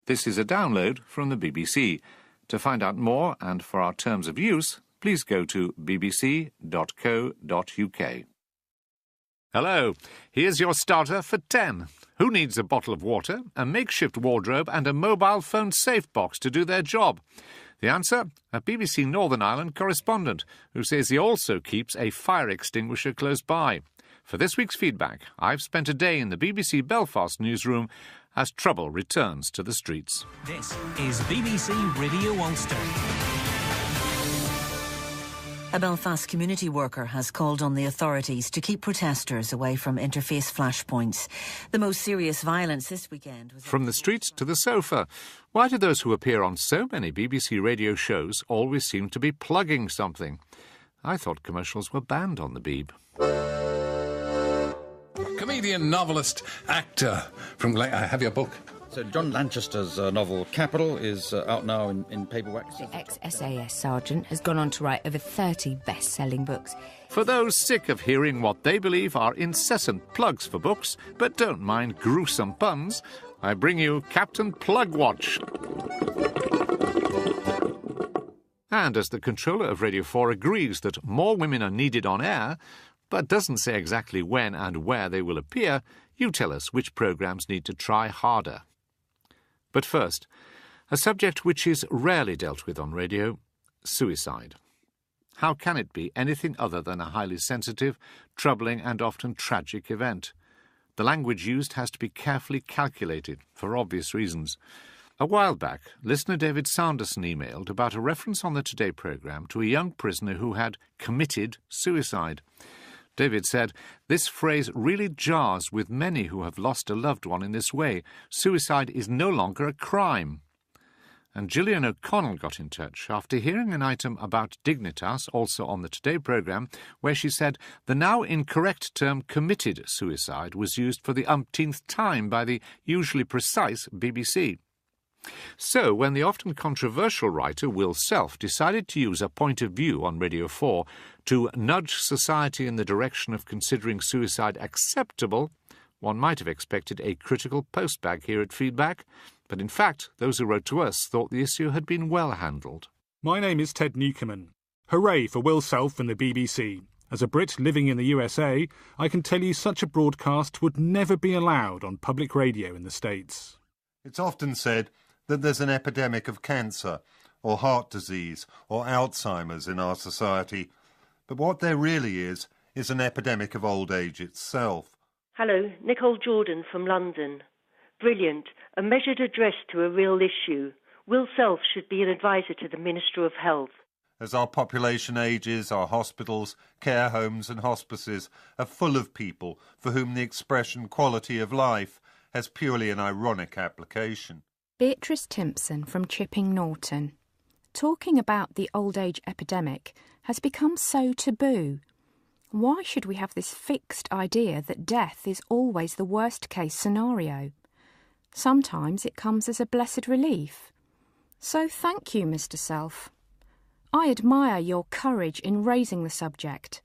This is a download from the BBC. To find out more and for our terms of use, please go to bbc.co.uk. Hello, here's your starter for 10. Who needs a bottle of water, a makeshift wardrobe and a mobile phone safe box to do their job? The answer? A BBC Northern Ireland correspondent who says he also keeps a fire extinguisher close by. For this week's feedback, I've spent a day in the BBC Belfast newsroom as trouble returns to the streets. This is BBC Radio Ulster. A Belfast community worker has called on the authorities to keep protesters away from interface flashpoints. The most serious violence this weekend was... From the streets to the sofa. Why do those who appear on so many BBC radio shows always seem to be plugging something? I thought commercials were banned on the Beeb. Comedian, novelist, actor from... I have your book. So John Lanchester's novel Capital is out now in paperback. The ex-SAS sergeant has gone on to write over 30 best-selling books. For those sick of hearing what they believe are incessant plugs for books, but don't mind gruesome puns, I bring you Captain Plugwatch. And as the controller of Radio 4 agrees that more women are needed on air, but doesn't say exactly when and where they will appear, you tell us which programmes need to try harder. But first, a subject which is rarely dealt with on radio, suicide. How can it be anything other than a highly sensitive, troubling and often tragic event? The language used has to be carefully calculated, for obvious reasons. A while back, listener David Sanderson emailed about a reference on the Today programme to a young prisoner who had committed suicide. David said, "This phrase really jars with many who have lost a loved one in this way. Suicide is no longer a crime." And Gillian O'Connell got in touch after hearing an item about Dignitas, also on the Today programme, where she said the now incorrect term committed suicide was used for the umpteenth time by the usually precise BBC. So, when the often controversial writer Will Self decided to use a point of view on Radio 4 to nudge society in the direction of considering suicide acceptable, one might have expected a critical postbag here at Feedback, but in fact, those who wrote to us thought the issue had been well handled. My name is Ted Newcomen. Hooray for Will Self and the BBC. As a Brit living in the USA, I can tell you such a broadcast would never be allowed on public radio in the States. It's often said that there's an epidemic of cancer, or heart disease, or Alzheimer's in our society. But what there really is an epidemic of old age itself. Hello, Nicole Jordan from London. Brilliant. A measured address to a real issue. Will Self should be an advisor to the Minister of Health. As our population ages, our hospitals, care homes and hospices are full of people for whom the expression quality of life has purely an ironic application. Beatrice Timpson from Chipping Norton. Talking about the old age epidemic has become so taboo. Why should we have this fixed idea that death is always the worst case scenario? Sometimes it comes as a blessed relief. So thank you, Mr. Self. I admire your courage in raising the subject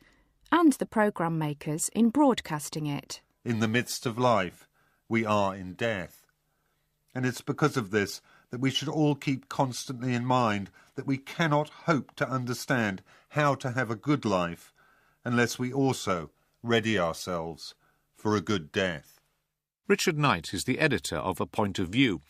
and the programme makers in broadcasting it. In the midst of life, we are in death. And it's because of this that we should all keep constantly in mind that we cannot hope to understand how to have a good life unless we also ready ourselves for a good death. Richard Knight is the editor of A Point of View.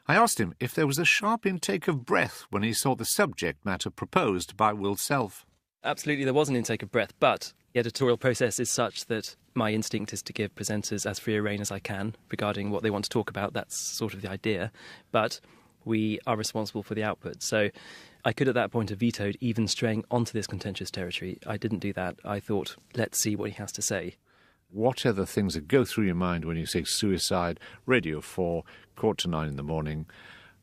I asked him if there was a sharp intake of breath when he saw the subject matter proposed by Will Self. Absolutely, there was an intake of breath, but the editorial process is such that my instinct is to give presenters as free a rein as I can regarding what they want to talk about. That's sort of the idea. But we are responsible for the output. So I could at that point have vetoed even straying onto this contentious territory. I didn't do that. I thought, let's see what he has to say. What are the things that go through your mind when you say suicide, Radio 4, 8:45 in the morning?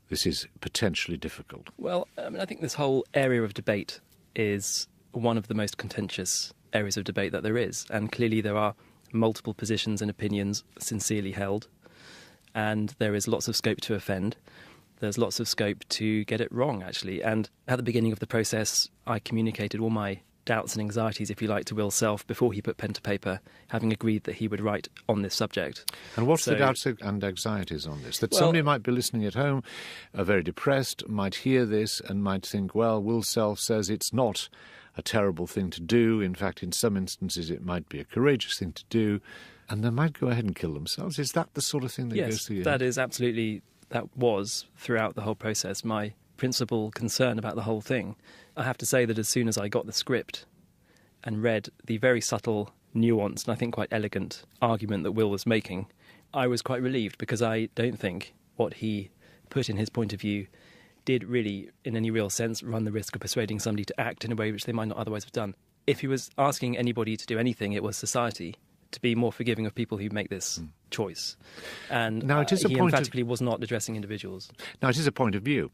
This is potentially difficult. Well, I think this whole area of debate is one of the most contentious areas of debate that there is. And clearly there are multiple positions and opinions sincerely held. And there is lots of scope to offend. There's lots of scope to get it wrong, actually. And at the beginning of the process, I communicated all my doubts and anxieties, if you like, to Will Self before he put pen to paper, having agreed that he would write on this subject. And what's the doubts and anxieties on this? That somebody might be listening at home, very depressed, might hear this and might think, well, Will Self says it's not a terrible thing to do. In fact, in some instances, it might be a courageous thing to do, and they might go ahead and kill themselves. Is that the sort of thing that goes through your head? That is absolutely, that was throughout the whole process my principal concern about the whole thing. I have to say that as soon as I got the script and read the very subtle, nuanced, and I think quite elegant argument that Will was making, I was quite relieved, because I don't think what he put in his point of view did really, in any real sense, run the risk of persuading somebody to act in a way which they might not otherwise have done. If he was asking anybody to do anything, it was society to be more forgiving of people who make this choice. And now, it is he emphatically was not addressing individuals. Now, it is a point of view,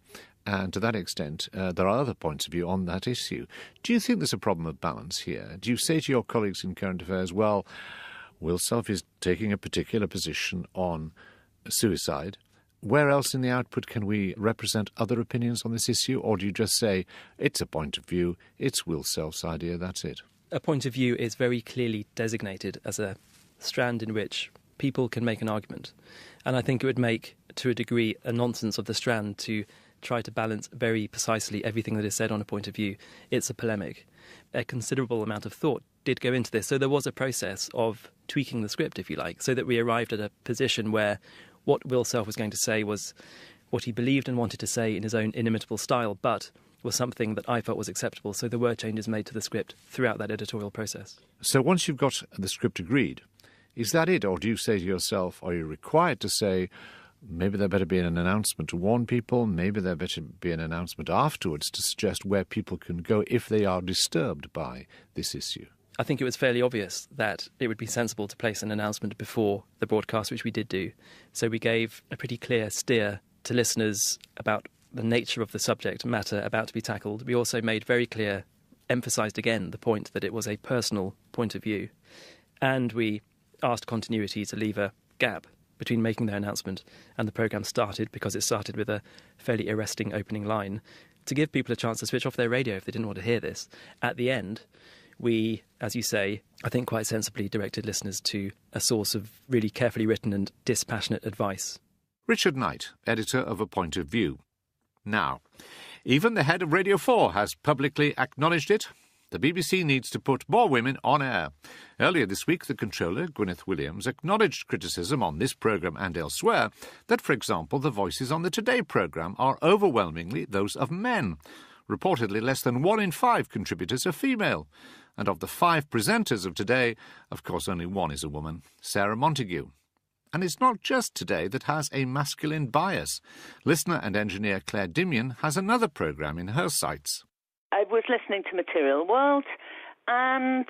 and to that extent, there are other points of view on that issue. Do you think there's a problem of balance here? Do you say to your colleagues in Current Affairs, well, Will Self is taking a particular position on suicide. Where else in the output can we represent other opinions on this issue? Or do you just say, it's a point of view, it's Will Self's idea, that's it? A point of view is very clearly designated as a strand in which people can make an argument. And I think it would make, to a degree, a nonsense of the strand to try to balance very precisely everything that is said on a point of view. It's a polemic. A considerable amount of thought did go into this. So there was a process of tweaking the script, if you like, so that we arrived at a position where what Will Self was going to say was what he believed and wanted to say in his own inimitable style, but was something that I felt was acceptable. So there were changes made to the script throughout that editorial process. So once you've got the script agreed, is that it? Or do you say to yourself, are you required to say, maybe there better be an announcement to warn people, maybe there better be an announcement afterwards to suggest where people can go if they are disturbed by this issue? I think it was fairly obvious that it would be sensible to place an announcement before the broadcast, which we did do. So we gave a pretty clear steer to listeners about the nature of the subject matter about to be tackled. We also made very clear, emphasised again the point that it was a personal point of view. And we asked continuity to leave a gap between making their announcement and the programme started, because it started with a fairly arresting opening line, to give people a chance to switch off their radio if they didn't want to hear this. At the end, we, as you say, I think quite sensibly directed listeners to a source of really carefully written and dispassionate advice. Richard Knight, editor of A Point of View. Now, even the head of Radio 4 has publicly acknowledged it. The BBC needs to put more women on air. Earlier this week, the controller, Gwyneth Williams, acknowledged criticism on this programme and elsewhere that, for example, the voices on the Today programme are overwhelmingly those of men. Reportedly, less than 1 in 5 contributors are female. And of the 5 presenters of Today, of course only one is a woman, Sarah Montague. And it's not just Today that has a masculine bias. Listener and engineer Claire Dimion has another programme in her sights. I was listening to Material World, and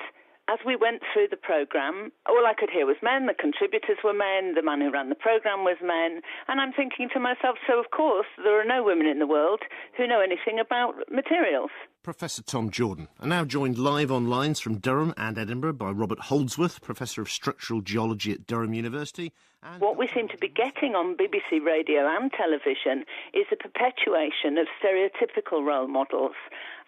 as we went through the programme, all I could hear was men, the contributors were men, the man who ran the programme was men, and I'm thinking to myself, so of course there are no women in the world who know anything about materials. Professor Tom Jordan are now joined live on lines from Durham and Edinburgh by Robert Holdsworth, Professor of Structural Geology at Durham University. What we seem to be getting on BBC radio and television is a perpetuation of stereotypical role models.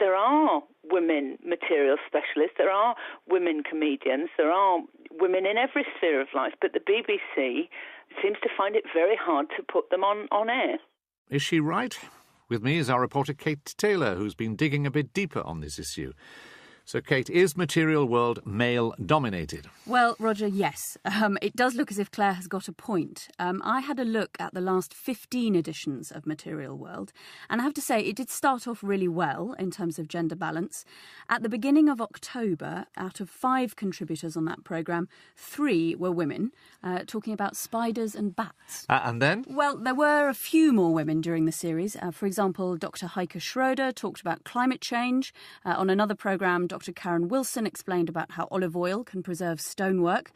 There are women material specialists, there are women comedians, there are women in every sphere of life, but the BBC seems to find it very hard to put them on air. Is she right? With me is our reporter Kate Taylor, who's been digging a bit deeper on this issue. So, Kate, is Material World male-dominated? Well, Roger, yes. It does look as if Claire has got a point. I had a look at the last 15 editions of Material World, and I have to say it did start off really well in terms of gender balance. At the beginning of October, out of 5 contributors on that programme, 3 were women, talking about spiders and bats. And then? Well, there were a few more women during the series. For example, Dr. Heike Schroeder talked about climate change. On another programme, Dr. Karen Wilson explained about how olive oil can preserve stonework.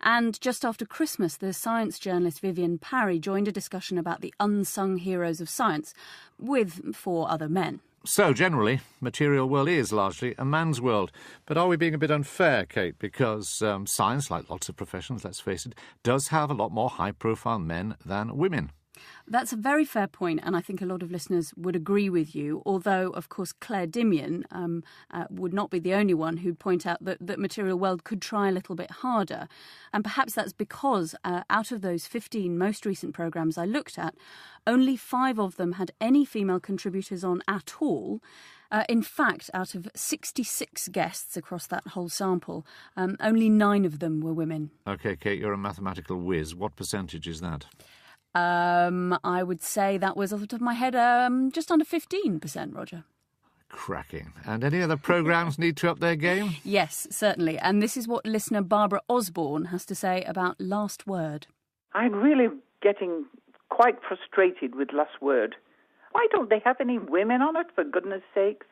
And just after Christmas, the science journalist Vivienne Parry joined a discussion about the unsung heroes of science with 4 other men. So, generally, Material World is largely a man's world. But are we being a bit unfair, Kate? Because science, like lots of professions, let's face it, does have a lot more high-profile men than women. That's a very fair point, and I think a lot of listeners would agree with you, although, of course, Claire Dimion would not be the only one who'd point out that Material World could try a little bit harder. And perhaps that's because out of those 15 most recent programmes I looked at, only 5 of them had any female contributors on at all. In fact, out of 66 guests across that whole sample, only 9 of them were women. OK, Kate, you're a mathematical whiz. What percentage is that? I would say that was, off the top of my head, just under 15%, Roger. Cracking. And any other programmes need to up their game? Yes, certainly. And this is what listener Barbara Osborne has to say about Last Word. I'm really getting quite frustrated with Last Word. Why don't they have any women on it, for goodness sakes?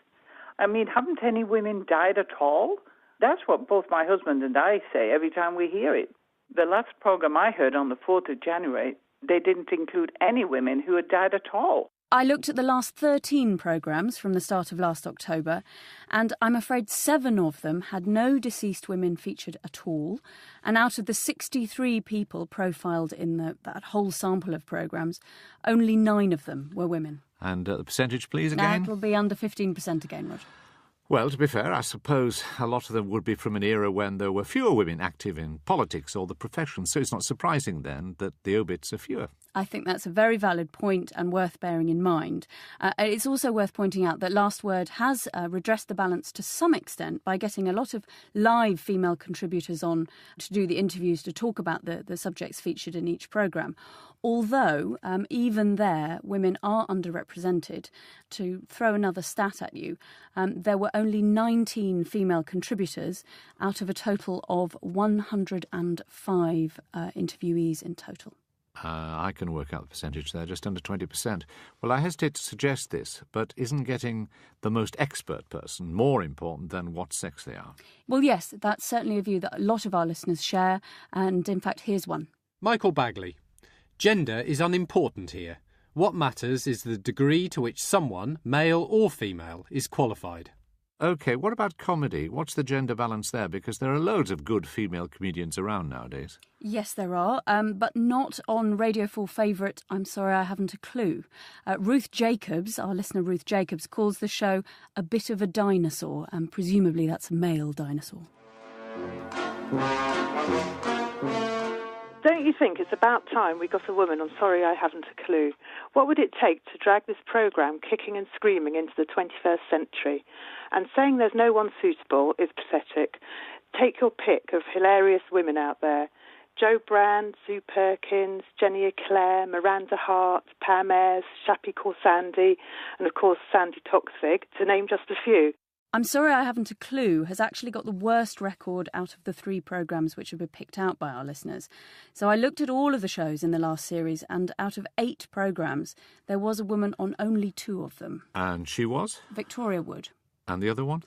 I mean, haven't any women died at all? That's what both my husband and I say every time we hear it. The last programme I heard on the 4th of January, they didn't include any women who had died at all. I looked at the last 13 programmes from the start of last October, and I'm afraid 7 of them had no deceased women featured at all. And out of the 63 people profiled in that whole sample of programmes, only 9 of them were women. And the percentage, please, again? That will be under 15% again, Roger. Well, to be fair, I suppose a lot of them would be from an era when there were fewer women active in politics or the profession, so it's not surprising then that the obits are fewer. I think that's a very valid point and worth bearing in mind. It's also worth pointing out that Last Word has redressed the balance to some extent by getting a lot of live female contributors on to do the interviews, to talk about the subjects featured in each programme. Although, even there, women are underrepresented. To throw another stat at you, there were only 19 female contributors out of a total of 105 interviewees in total. I can work out the percentage there, just under 20%. Well, I hesitate to suggest this, but isn't getting the most expert person more important than what sex they are? Well, yes, that's certainly a view that a lot of our listeners share, and in fact, here's one. Michael Bagley. Gender is unimportant here. What matters is the degree to which someone, male or female, is qualified. OK, what about comedy? What's the gender balance there? Because there are loads of good female comedians around nowadays. Yes, there are, but not on Radio 4 favourite I'm Sorry I Haven't a Clue. Ruth Jacobs, our listener Ruth Jacobs, calls the show a bit of a dinosaur, and presumably that's a male dinosaur. Don't you think it's about time we got a woman on Sorry I Haven't a Clue? What would it take to drag this programme kicking and screaming into the 21st century? And saying there's no one suitable is pathetic. Take your pick of hilarious women out there. Jo Brand, Sue Perkins, Jenny Eclair, Miranda Hart, Pam Ayres, Shappy Corsandi, and of course Sandy Toksvig, to name just a few. I'm Sorry I Haven't a Clue has actually got the worst record out of the 3 programmes which have been picked out by our listeners. So I looked at all of the shows in the last series, and out of 8 programmes, there was a woman on only 2 of them. And she was? Victoria Wood. And the other one?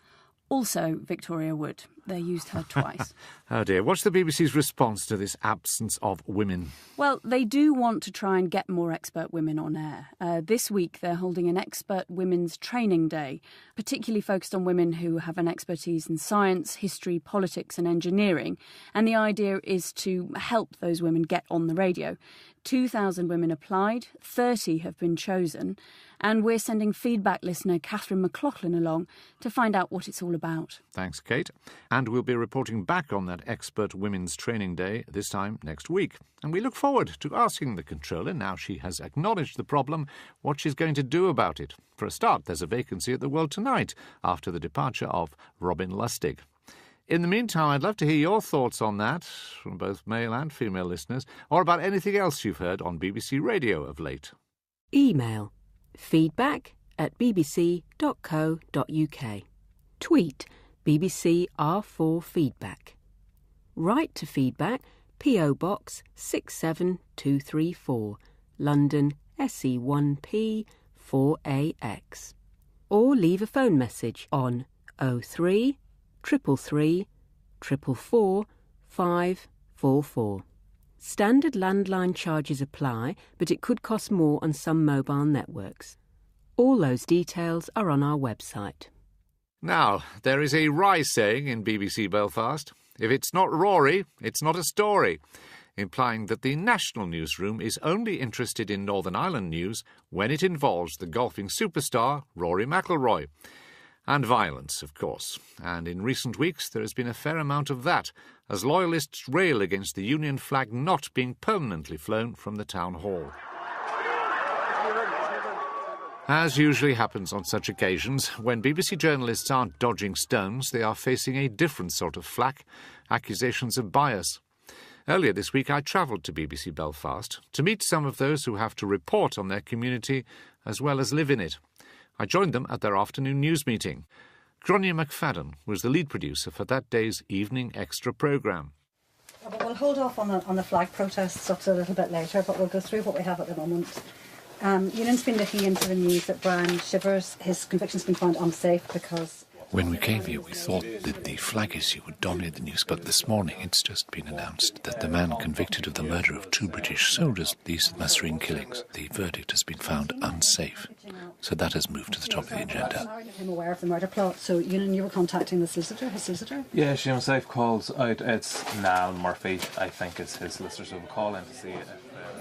Also Victoria Wood. They used her twice. Oh dear, what's the BBC's response to this absence of women? Well, they do want to try and get more expert women on air. This week they're holding an expert women's training day, particularly focused on women who have an expertise in science, history, politics and engineering. And the idea is to help those women get on the radio. 2,000 women applied, 30 have been chosen, and we're sending feedback listener Catherine McLaughlin along to find out what it's all about. Thanks, Kate. And we'll be reporting back on that Expert Women's Training Day this time next week. And we look forward to asking the controller, now she has acknowledged the problem, what she's going to do about it. For a start, there's a vacancy at the World Tonight after the departure of Robin Lustig. In the meantime, I'd love to hear your thoughts on that, from both male and female listeners, or about anything else you've heard on BBC Radio of late. Email feedback@bbc.co.uk. Tweet BBC R4 Feedback. Write to Feedback, P.O. Box 67234, London SE1P 4AX. Or leave a phone message on 03 333 444 544. Standard landline charges apply, but it could cost more on some mobile networks. All those details are on our website. Now, there is a wry saying in BBC Belfast, if it's not Rory, it's not a story. implying that the national newsroom is only interested in Northern Ireland news when it involves the golfing superstar Rory McIlroy. And violence, of course. And in recent weeks there has been a fair amount of that, as loyalists rail against the Union flag not being permanently flown from the town hall. As usually happens on such occasions, when BBC journalists aren't dodging stones, they are facing a different sort of flack, accusations of bias. Earlier this week I travelled to BBC Belfast to meet some of those who have to report on their community as well as live in it. I joined them at their afternoon news meeting. Gráinne McFadden was the lead producer for that day's Evening Extra programme. We'll hold off on the flag protests up to a little bit later, but we'll go through what we have at the moment. Union's been looking into the news that Brian Shivers, his conviction's been found unsafe because... When we came here, we thought that the flag issue would dominate the news, but this morning it's just been announced that the man convicted of the murder of 2 British soldiers, these Masreen killings, the verdict has been found unsafe. So that has moved to the top of the agenda. I'm aware of the murder plot, so you were contacting the solicitor, his solicitor? Yeah, Sean Safe calls out. It's Noun Murphy, I think, is his solicitor, so we'll call in to see if...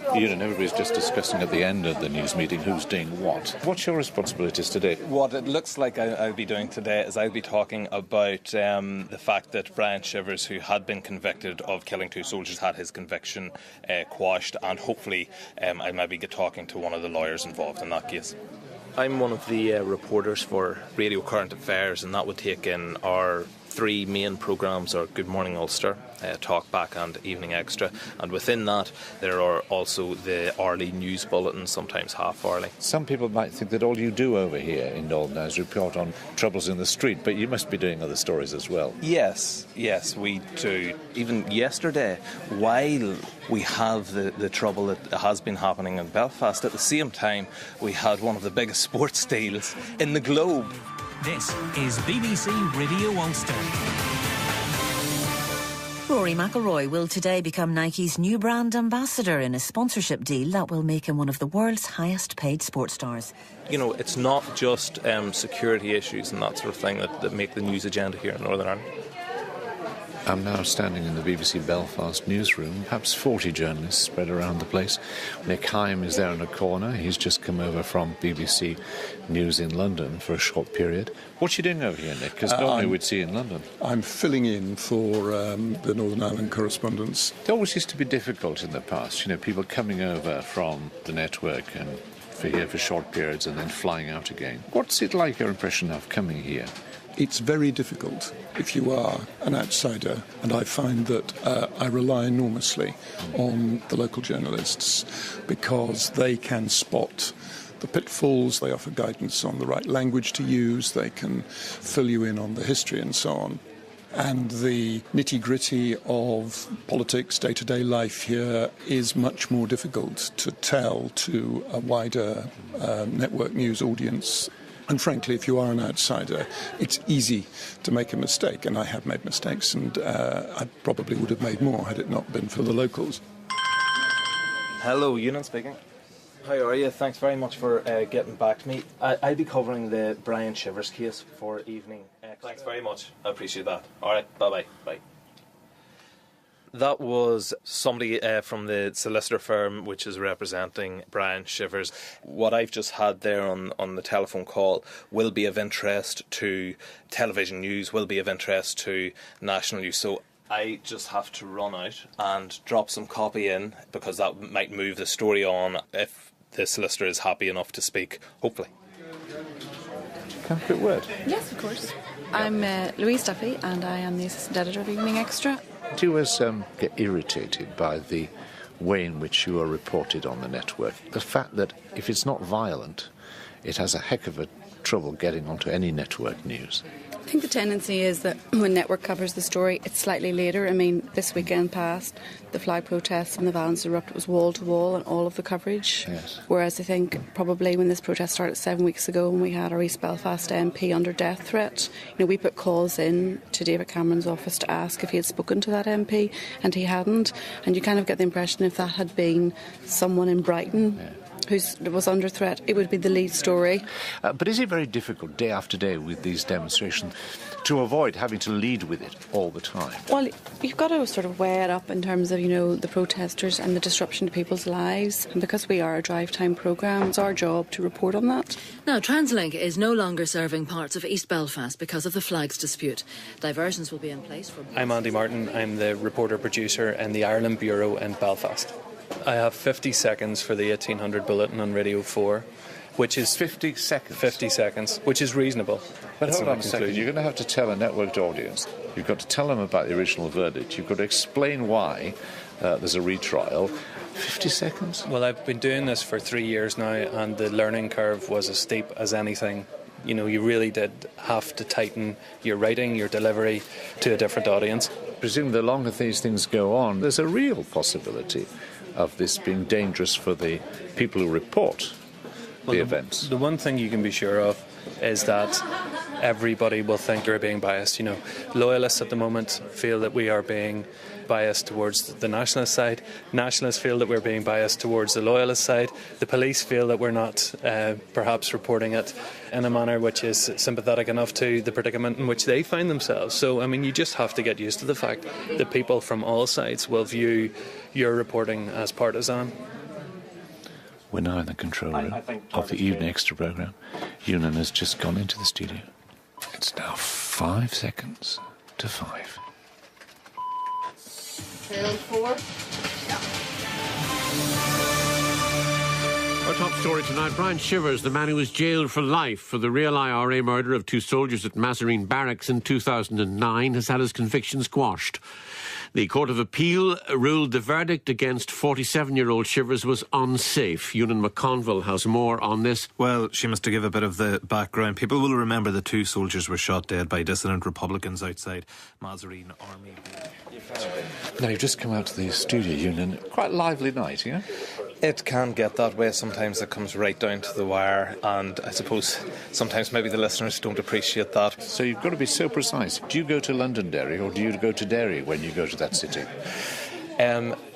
Everybody's just discussing at the end of the news meeting who's doing what. What's your responsibilities today? What it looks like I'll be doing today is I'll be talking about the fact that Brian Shivers, who had been convicted of killing 2 soldiers, had his conviction quashed, and hopefully I'll maybe get talking to one of the lawyers involved in that case. I'm one of the reporters for Radio Current Affairs, and that would take in our 3 main programmes are Good Morning Ulster, Talk Back and Evening Extra, and within that there are also the hourly news bulletins, sometimes half hourly. Some people might think that all you do over here in Northern is report on troubles in the street, but you must be doing other stories as well. Yes, we do. Even yesterday, while we have the trouble that has been happening in Belfast, at the same time we had one of the biggest sports deals in the globe. This is BBC Radio Ulster. Rory McIlroy will today become Nike's new brand ambassador in a sponsorship deal that will make him one of the world's highest paid sports stars. You know, it's not just security issues and that sort of thing that make the news agenda here in Northern Ireland. I'm now standing in the BBC Belfast newsroom, perhaps 40 journalists spread around the place. Nick Hyam is there in a corner. He's just come over from BBC News in London for a short period. What are you doing over here, Nick? Because normally we'd see you in London. I'm filling in for the Northern Ireland correspondence. It always used to be difficult in the past, people coming over from the network and for here for short periods and then flying out again. What's it like, your impression of coming here? It's very difficult if you are an outsider, and I find that I rely enormously on the local journalists because they can spot the pitfalls, they offer guidance on the right language to use, they can fill you in on the history and so on. And the nitty-gritty of politics, day-to-day life here is much more difficult to tell to a wider network news audience. And frankly, if you are an outsider, it's easy to make a mistake, and I have made mistakes, and I probably would have made more had it not been for the locals. Hello, Ewan speaking. How are you? Thanks very much for getting back to me. I'll be covering the Brian Shivers case for Evening Extra. Thanks very much. I appreciate that. All right, bye-bye. Bye. That was somebody from the solicitor firm which is representing Brian Shivers. What I've just had there on the telephone call will be of interest to television news, will be of interest to national news. So I just have to run out and drop some copy in because that might move the story on if the solicitor is happy enough to speak, hopefully. Can I have a quick word? Yes, of course. I'm Louise Duffy and I am the assistant editor of Evening Extra. Do you always get irritated by the way in which you are reported on the network? The fact that if it's not violent, it has a heck of a trouble getting onto any network news. I think the tendency is that when network covers the story, it's slightly later. I mean, this weekend past, the flag protests and the violence erupted was wall-to-wall and all of the coverage. Yes. Whereas I think probably when this protest started 7 weeks ago when we had our East Belfast MP under death threat, we put calls in to David Cameron's office to ask if he had spoken to that MP, and he hadn't. And you kind of get the impression if that had been someone in Brighton, who was under threat, it would be the lead story. But is it very difficult, day after day, with these demonstrations, to avoid having to lead with it all the time? Well, you've got to sort of weigh it up in terms of, the protesters and the disruption to people's lives. And because we are a drive time programme, it's our job to report on that. Now, TransLink is no longer serving parts of East Belfast because of the flags dispute. Diversions will be in place for... I'm Andy Martin. I'm the reporter-producer in the Ireland Bureau in Belfast. I have 50 seconds for the 1800 bulletin on Radio 4, which is... 50 seconds? 50 seconds, which is reasonable. But hold on a second, you're going to have to tell a networked audience. You've got to tell them about the original verdict. You've got to explain why there's a retrial. 50 seconds? Well, I've been doing this for 3 years now, and the learning curve was as steep as anything. You really did have to tighten your writing, your delivery to a different audience. Presume the longer these things go on, there's a real possibility of this being dangerous for the people who report the events. The one thing you can be sure of is that everybody will think they're being biased. Loyalists at the moment feel that we are being biased towards the nationalist side. Nationalists feel that we're being biased towards the loyalist side. The police feel that we're not perhaps reporting it in a manner which is sympathetic enough to the predicament in which they find themselves. So, you just have to get used to the fact that people from all sides will view your reporting as partisan. We're now in the control room of the Evening Extra programme. Ewan has just gone into the studio. It's now 5 seconds to 5. Trail 4. Our top story tonight, Brian Shivers, the man who was jailed for life for the real IRA murder of 2 soldiers at Mazarine Barracks in 2009, has had his conviction squashed. The Court of Appeal ruled the verdict against 47-year-old Shivers was unsafe. Ewan McConville has more on this. Well, Seamus, to give a bit of the background, people will remember the 2 soldiers were shot dead by dissident Republicans outside Mazarine Army. Now, you've just come out to the studio, Ewan. Quite a lively night, yeah? It can get that way. Sometimes it comes right down to the wire, and I suppose sometimes maybe the listeners don't appreciate that. So you've got to be so precise. Do you go to Londonderry or do you go to Derry when you go to that city?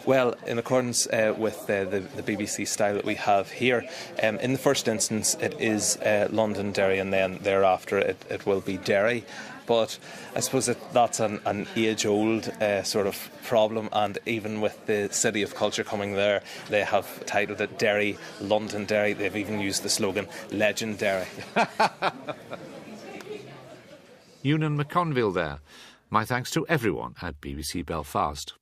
Well, in accordance with the BBC style that we have here, in the first instance it is Londonderry, and then thereafter it will be Derry. But I suppose that's an age-old sort of problem, and even with the City of Culture coming there, they have titled it Derry, Londonderry. They've even used the slogan Legendary. Ewan McConville there. My thanks to everyone at BBC Belfast.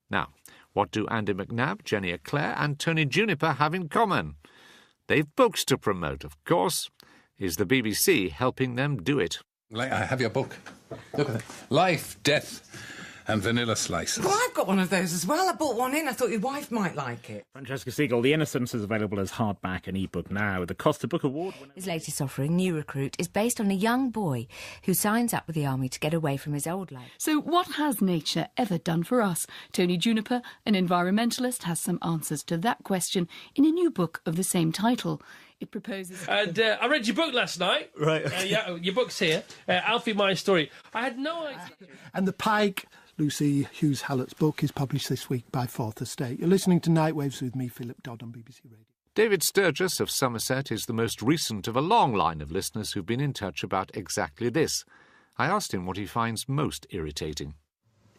Now, what do Andy McNabb, Jenny Eclair and Tony Juniper have in common? They've books to promote, of course. Is the BBC helping them do it? I have your book. Look at it. Life, Death and Vanilla Slices. Well, I've got one of those as well. I bought one in. I thought your wife might like it. Francesca Siegel, The Innocents is available as hardback and ebook now. The Costa Book Award... His latest offering, New Recruit, is based on a young boy who signs up with the army to get away from his old life. So what has nature ever done for us? Tony Juniper, an environmentalist, has some answers to that question in a new book of the same title. It proposes... And I read your book last night. Right. Yeah, your book's here. Alfie, My Story. I had no idea... And The Pike, Lucy Hughes Hallett's book, is published this week by Fourth Estate. You're listening to Nightwaves with me, Philip Dodd, on BBC Radio. David Sturgis of Somerset is the most recent of a long line of listeners who've been in touch about exactly this. I asked him what he finds most irritating.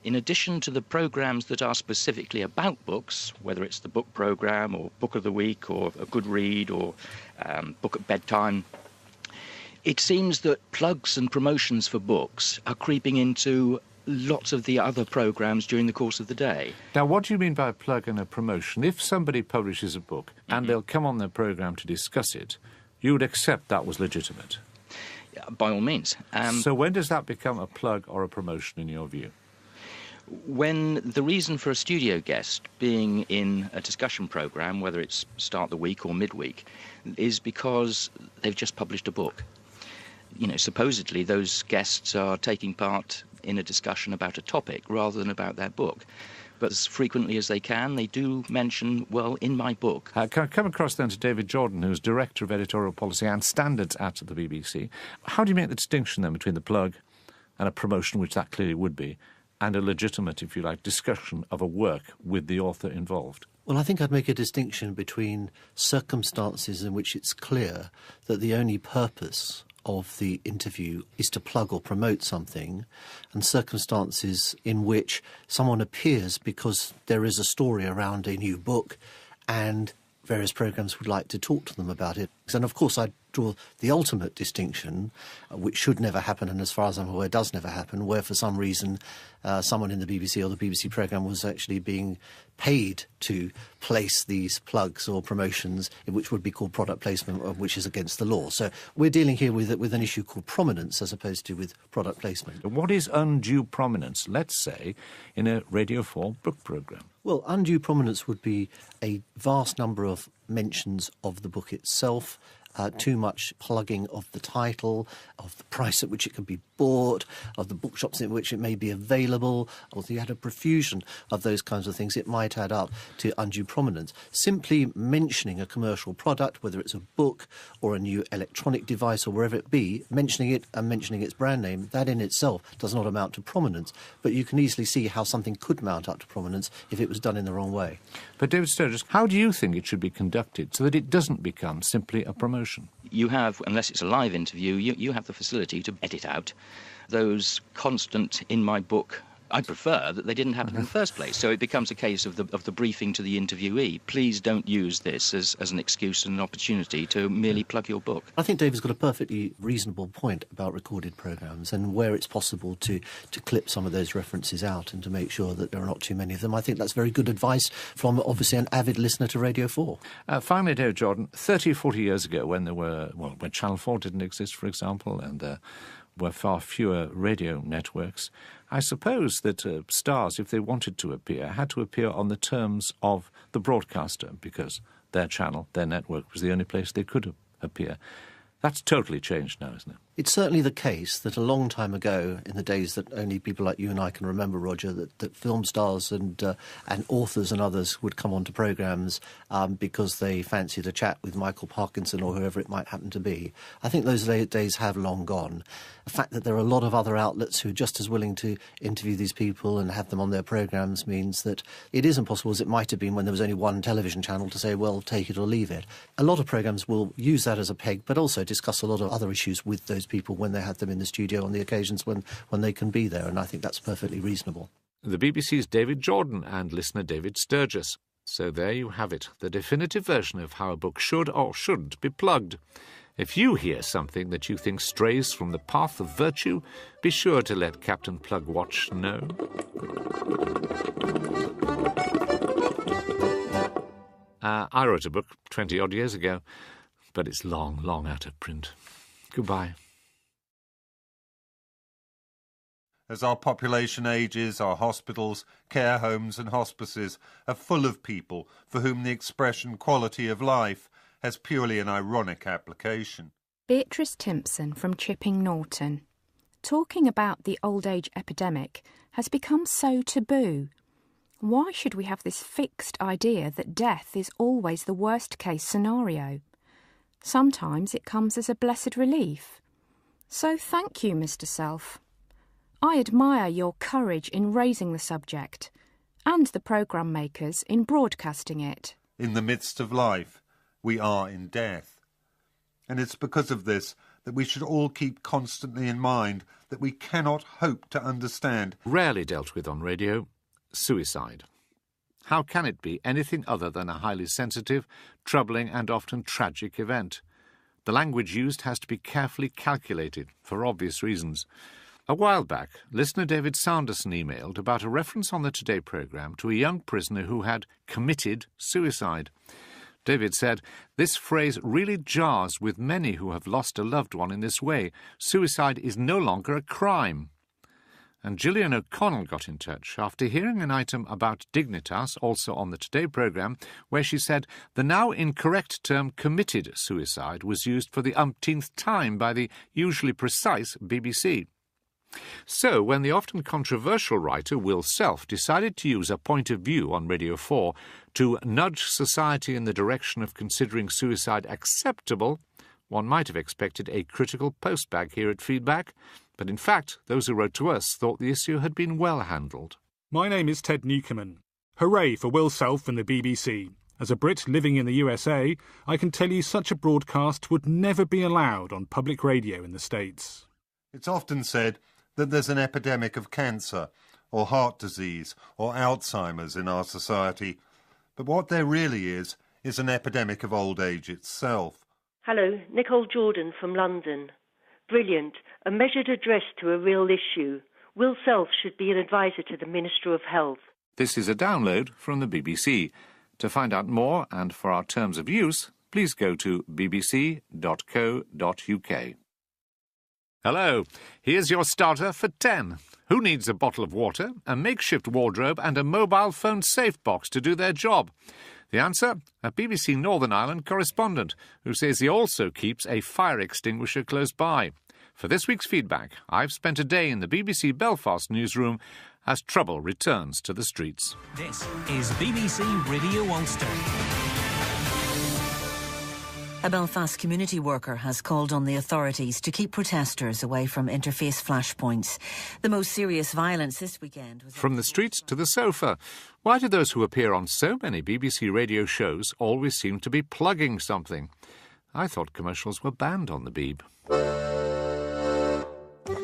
In addition to the programmes that are specifically about books, whether it's the book programme or Book of the Week or a good read or book at bedtime, it seems that plugs and promotions for books are creeping into lots of the other programmes during the course of the day. Now, what do you mean by a plug and a promotion? If somebody publishes a book and they'll come on their programme to discuss it, you would accept that was legitimate? By all means. So when does that become a plug or a promotion in your view? When the reason for a studio guest being in a discussion programme, whether it's start the week or midweek, is because they've just published a book. You know, supposedly those guests are taking part in a discussion about a topic rather than about their book. But as frequently as they can, they do mention, well, in my book. Can I come across then to David Jordan, who's Director of Editorial Policy and Standards at the BBC. How do you make the distinction then between the plug and a promotion, which that clearly would be, and a legitimate, if you like, discussion of a work with the author involved? Well, I think I'd make a distinction between circumstances in which it's clear that the only purpose of the interview is to plug or promote something, and circumstances in which someone appears because there is a story around a new book and various programmes would like to talk to them about it. And of course I draw the ultimate distinction, which should never happen, and as far as I'm aware does never happen, where for some reason someone in the BBC or the BBC programme was actually being paid to place these plugs or promotions, which would be called product placement, which is against the law. So we're dealing here with an issue called prominence as opposed to with product placement. What is undue prominence, let's say, in a Radio 4 book programme? Well, undue prominence would be a vast number of mentions of the book itself, too much plugging of the title, of the price at which it can be bought, of the bookshops in which it may be available, or if you had a profusion of those kinds of things, it might add up to undue prominence. Simply mentioning a commercial product, whether it's a book or a new electronic device or wherever it be, mentioning it and mentioning its brand name, that in itself does not amount to prominence. But you can easily see how something could mount up to prominence if it was done in the wrong way. But David Sturgis, how do you think it should be conducted so that it doesn't become simply a promotion? You have, unless it's a live interview, you have the facility to edit out those constant in my book. I prefer that they didn't happen in the first place. So it becomes a case of the briefing to the interviewee. Please don't use this as an excuse and an opportunity to merely plug your book. I think David's got a perfectly reasonable point about recorded programmes and where it's possible to clip some of those references out and to make sure that there are not too many of them. I think that's very good advice from, obviously, an avid listener to Radio 4. Finally, David Jordan, 30, 40 years ago when when Channel 4 didn't exist, for example, and there were far fewer radio networks, I suppose that stars, if they wanted to appear, had to appear on the terms of the broadcaster because their channel, their network, was the only place they could appear. That's totally changed now, isn't it? It's certainly the case that a long time ago, in the days that only people like you and I can remember, Roger, that film stars and authors and others would come onto programmes because they fancied a chat with Michael Parkinson or whoever it might happen to be. I think those days have long gone. The fact that there are a lot of other outlets who are just as willing to interview these people and have them on their programmes means that it isn't possible, as it might have been when there was only one television channel, to say, well, take it or leave it. A lot of programmes will use that as a peg, but also discuss a lot of other issues with those people when they have them in the studio on the occasions when they can be there, and I think that's perfectly reasonable. The BBC's David Jordan and listener David Sturgis. So there you have it, the definitive version of how a book should or shouldn't be plugged. If you hear something that you think strays from the path of virtue, be sure to let Captain Plugwatch know. I wrote a book 20-odd years ago, but it's long, long out of print. Goodbye. As our population ages, our hospitals, care homes and hospices are full of people for whom the expression quality of life has purely an ironic application. Beatrice Timpson from Chipping Norton. Talking about the old age epidemic has become so taboo. Why should we have this fixed idea that death is always the worst case scenario? Sometimes it comes as a blessed relief. So thank you, Mr. Self. I admire your courage in raising the subject, and the programme makers in broadcasting it. In the midst of life, we are in death. And it's because of this that we should all keep constantly in mind that we cannot hope to understand. Rarely dealt with on radio, suicide. How can it be anything other than a highly sensitive, troubling and often tragic event? The language used has to be carefully calculated, for obvious reasons. A while back, listener David Sanderson emailed about a reference on the Today programme to a young prisoner who had committed suicide. David said, "This phrase really jars with many who have lost a loved one in this way. Suicide is no longer a crime." And Gillian O'Connell got in touch after hearing an item about Dignitas, also on the Today programme, where she said the now incorrect term committed suicide was used for the umpteenth time by the usually precise BBC. So, when the often controversial writer Will Self decided to use a point of view on Radio 4 to nudge society in the direction of considering suicide acceptable, one might have expected a critical postbag here at Feedback, but in fact, those who wrote to us thought the issue had been well handled. My name is Ted Newcomen. Hooray for Will Self and the BBC. As a Brit living in the USA, I can tell you such a broadcast would never be allowed on public radio in the States. It's often said that there's an epidemic of cancer, or heart disease, or Alzheimer's in our society. But what there really is an epidemic of old age itself. Hello, Nicole Jordan from London. Brilliant. A measured address to a real issue. Will Self should be an advisor to the Minister of Health. This is a download from the BBC. To find out more and for our terms of use, please go to bbc.co.uk. Hello, here's your starter for 10. Who needs a bottle of water, a makeshift wardrobe and a mobile phone safe box to do their job? The answer? A BBC Northern Ireland correspondent who says he also keeps a fire extinguisher close by. For this week's feedback, I've spent a day in the BBC Belfast newsroom as trouble returns to the streets. This is BBC Radio Ulster. A Belfast community worker has called on the authorities to keep protesters away from interface flashpoints. The most serious violence this weekend was... From the streets to the sofa. Why do those who appear on so many BBC radio shows always seem to be plugging something? I thought commercials were banned on the Beeb.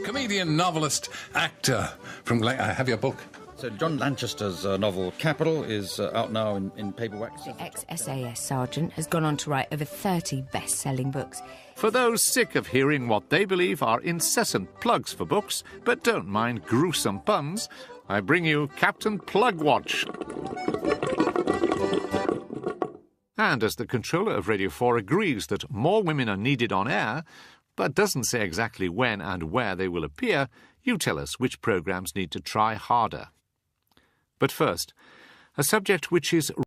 Comedian, novelist, actor from... I have your book. So John Lanchester's novel Capital is out now in paperbacks. The ex-SAS sergeant has gone on to write over 30 best-selling books. For those sick of hearing what they believe are incessant plugs for books, but don't mind gruesome puns, I bring you Captain Plugwatch. And as the controller of Radio 4 agrees that more women are needed on air, but doesn't say exactly when and where they will appear, you tell us which programmes need to try harder. But first, a subject which is